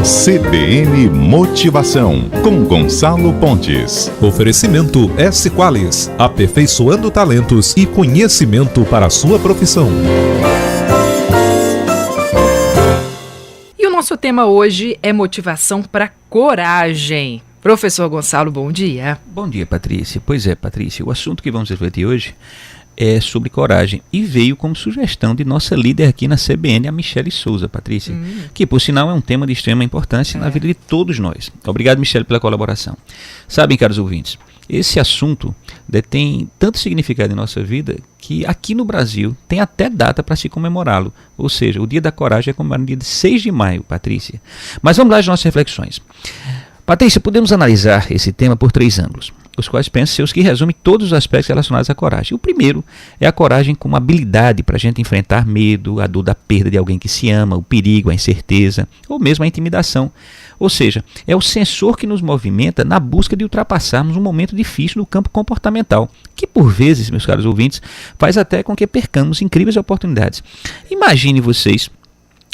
CBN Motivação, com Gonçalo Pontes. Oferecimento S-Qualis, aperfeiçoando talentos e conhecimento para a sua profissão. E o nosso tema hoje é motivação para coragem. Professor Gonçalo, bom dia. Bom dia, Patrícia. Pois é, Patrícia, o assunto que vamos refletir hoje é sobre coragem e veio como sugestão de nossa líder aqui na CBN, a Michele Souza, Patrícia, que por sinal é um tema de extrema importância na vida de todos nós. Obrigado, Michele, pela colaboração. Sabem, caros ouvintes, esse assunto detém tanto significado em nossa vida que aqui no Brasil tem até data para se comemorá-lo, ou seja, o Dia da Coragem é comemorado no dia de 6 de maio, Patrícia. Mas vamos lá às nossas reflexões. Patrícia, podemos analisar esse tema por 3 ângulos, os quais penso ser os que resumem todos os aspectos relacionados à coragem. O primeiro é a coragem como habilidade para a gente enfrentar medo, a dor da perda de alguém que se ama, o perigo, a incerteza, ou mesmo a intimidação. Ou seja, é o sensor que nos movimenta na busca de ultrapassarmos um momento difícil no campo comportamental, que por vezes, meus caros ouvintes, faz até com que percamos incríveis oportunidades. Imagine vocês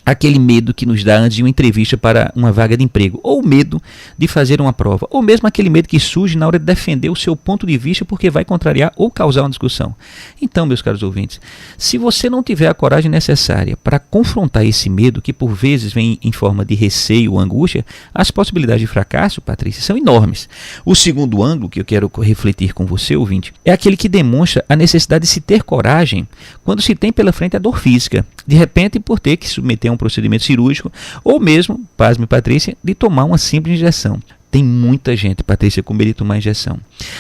aquele medo que nos dá antes de uma entrevista para uma vaga de emprego, ou o medo de fazer uma prova, ou mesmo aquele medo que surge na hora de defender o seu ponto de vista porque vai contrariar ou causar uma discussão. Então, meus caros ouvintes, se você não tiver a coragem necessária para confrontar esse medo, que por vezes vem em forma de receio ou angústia, as possibilidades de fracasso, Patrícia, são enormes. O segundo ângulo que eu quero refletir com você, ouvinte, é aquele que demonstra a necessidade de se ter coragem quando se tem pela frente a dor física, de repente por ter que submeter a um procedimento cirúrgico, ou mesmo, pasme, Patrícia, de tomar uma simples injeção. Tem muita gente, Patrícia, com medo de tomar injeção.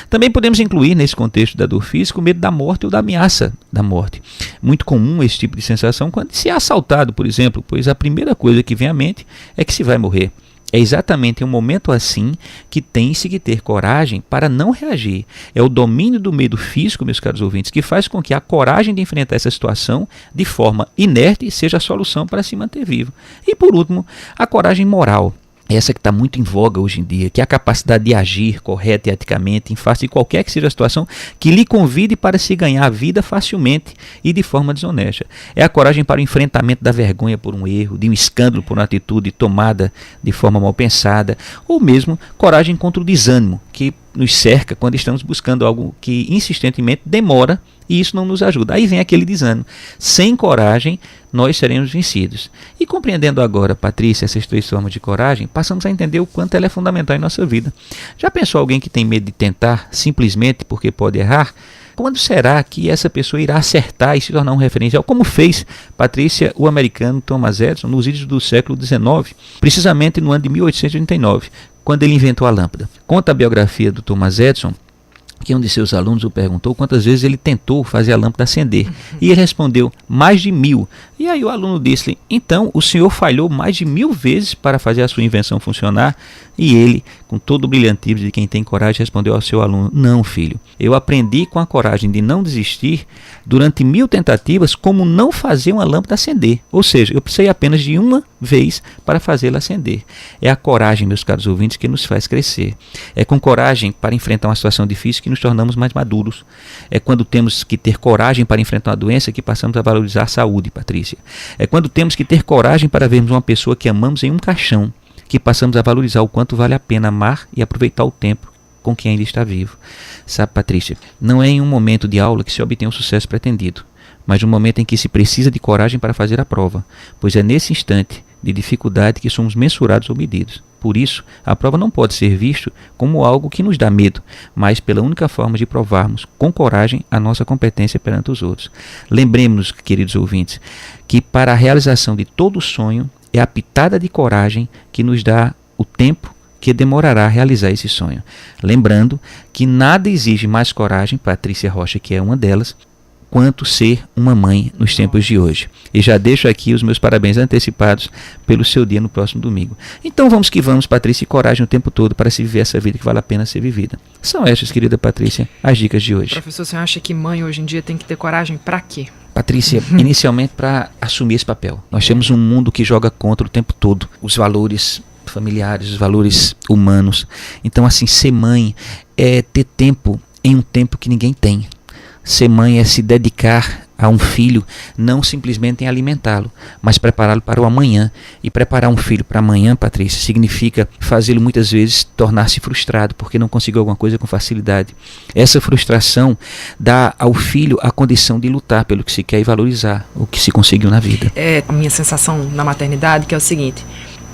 Também podemos incluir nesse contexto da dor física o medo da morte ou da ameaça da morte. Muito comum esse tipo de sensação quando se é assaltado, por exemplo, pois a primeira coisa que vem à mente é que se vai morrer. É exatamente em um momento assim que tem-se que ter coragem para não reagir. É o domínio do medo físico, meus caros ouvintes, que faz com que a coragem de enfrentar essa situação de forma inerte seja a solução para se manter vivo. E por último, a coragem moral. Essa que está muito em voga hoje em dia, que é a capacidade de agir correta e eticamente em face de qualquer que seja a situação que lhe convide para se ganhar a vida facilmente e de forma desonesta. É a coragem para o enfrentamento da vergonha por um erro, de um escândalo por uma atitude tomada de forma mal pensada, ou mesmo coragem contra o desânimo que nos cerca quando estamos buscando algo que insistentemente demora e isso não nos ajuda. Aí vem aquele desânimo. Sem coragem, nós seremos vencidos. E compreendendo agora, Patrícia, essas 3 formas de coragem, passamos a entender o quanto ela é fundamental em nossa vida. Já pensou alguém que tem medo de tentar simplesmente porque pode errar? Quando será que essa pessoa irá acertar e se tornar um referencial? Como fez, Patrícia, o americano Thomas Edison nos idos do século XIX, precisamente no ano de 1889, quando ele inventou a lâmpada. Conta a biografia do Thomas Edison que um de seus alunos o perguntou quantas vezes ele tentou fazer a lâmpada acender. E ele respondeu, mais de 1000. E aí o aluno disse-lhe, então o senhor falhou mais de 1000 vezes para fazer a sua invenção funcionar? E ele, com todo o brilhantismo de quem tem coragem, respondeu ao seu aluno, não, filho, eu aprendi com a coragem de não desistir durante 1000 tentativas como não fazer uma lâmpada acender. Ou seja, eu precisei apenas de uma vez para fazê-la acender. É a coragem, meus caros ouvintes, que nos faz crescer. É com coragem para enfrentar uma situação difícil que nos tornamos mais maduros. É quando temos que ter coragem para enfrentar uma doença que passamos a valorizar a saúde, Patrícia. É quando temos que ter coragem para vermos uma pessoa que amamos em um caixão, que passamos a valorizar o quanto vale a pena amar e aproveitar o tempo com quem ainda está vivo. Sabe, Patrícia, não é em um momento de aula que se obtém o sucesso pretendido, mas no momento em que se precisa de coragem para fazer a prova, pois é nesse instante de dificuldade que somos mensurados ou medidos. Por isso, a prova não pode ser vista como algo que nos dá medo, mas pela única forma de provarmos com coragem a nossa competência perante os outros. Lembremos-nos, queridos ouvintes, que para a realização de todo sonho é a pitada de coragem que nos dá o tempo que demorará a realizar esse sonho. Lembrando que nada exige mais coragem, Patrícia Rocha, que é uma delas, quanto ser uma mãe nos tempos de hoje. E já deixo aqui os meus parabéns antecipados pelo seu dia no próximo domingo. Então vamos que vamos, Patrícia, e coragem o tempo todo para se viver essa vida que vale a pena ser vivida. São estas, querida Patrícia, as dicas de hoje. Professor, você acha que mãe hoje em dia tem que ter coragem para quê? Patrícia, inicialmente para assumir esse papel. Nós temos um mundo que joga contra o tempo todo os valores familiares, os valores humanos. Então, assim, ser mãe é ter tempo em um tempo que ninguém tem. Ser mãe é se dedicar a um filho não simplesmente em alimentá-lo, mas prepará-lo para o amanhã. E preparar um filho para amanhã, Patrícia, significa fazê-lo muitas vezes tornar-se frustrado, porque não conseguiu alguma coisa com facilidade. Essa frustração dá ao filho a condição de lutar pelo que se quer e valorizar o que se conseguiu na vida. É a minha sensação na maternidade, que é o seguinte,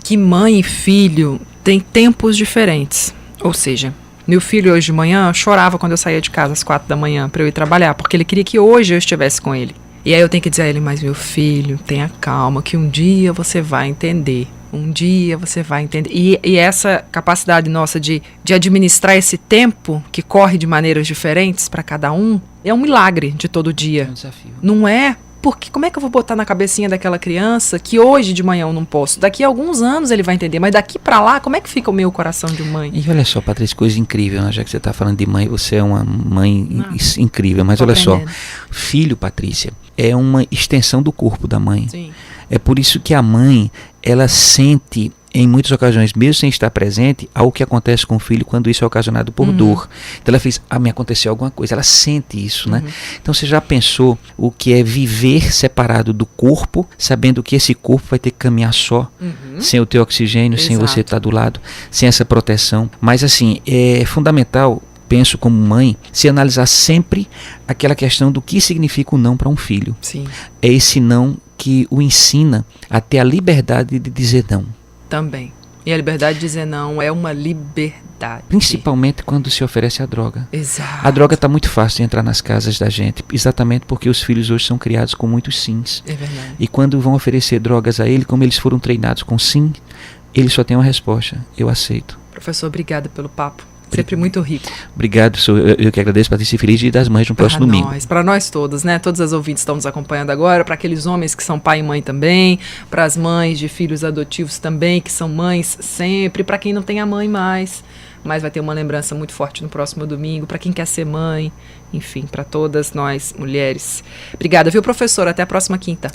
que mãe e filho têm tempos diferentes. Ou seja, meu filho hoje de manhã chorava quando eu saía de casa às 4 da manhã para eu ir trabalhar, porque ele queria que hoje eu estivesse com ele. E aí eu tenho que dizer a ele, mas meu filho, tenha calma, que um dia você vai entender. Um dia você vai entender. E essa capacidade nossa de administrar esse tempo, que corre de maneiras diferentes para cada um, é um milagre de todo dia. É um desafio. Não é? Porque como é que eu vou botar na cabecinha daquela criança que hoje de manhã eu não posso? Daqui a alguns anos ele vai entender, mas daqui pra lá, como é que fica o meu coração de mãe? E olha só, Patrícia, coisa incrível, né? Já que você está falando de mãe, você é uma mãe incrível, mas olha só, filho, Patrícia, é uma extensão do corpo da mãe. Sim. É por isso que a mãe, ela sente, em muitas ocasiões, mesmo sem estar presente, algo que acontece com o filho quando isso é ocasionado por dor. Então ela fez, me aconteceu alguma coisa, ela sente isso, né? Então você já pensou o que é viver separado do corpo, sabendo que esse corpo vai ter que caminhar só, sem o teu oxigênio, sem você estar do lado, sem essa proteção. Mas assim, é fundamental, penso como mãe, se analisar sempre aquela questão do que significa o não para um filho. Sim. É esse não que o ensina a ter a liberdade de dizer não. Também. E a liberdade de dizer não é uma liberdade. Principalmente quando se oferece a droga. Exato. A droga está muito fácil de entrar nas casas da gente, exatamente porque os filhos hoje são criados com muitos sims. É verdade. E quando vão oferecer drogas a ele, como eles foram treinados com sim, ele só tem uma resposta: eu aceito. Professor, obrigada pelo papo. Sempre muito rico. Obrigado, eu que agradeço, Patrícia. Feliz Dia das Mães no próximo domingo. Para nós todos, né? Todos os ouvintes estão nos acompanhando agora, para aqueles homens que são pai e mãe também, para as mães de filhos adotivos também, que são mães sempre, para quem não tem a mãe mais, mas vai ter uma lembrança muito forte no próximo domingo, para quem quer ser mãe, enfim, para todas nós, mulheres. Obrigada, viu, professor? Até a próxima quinta.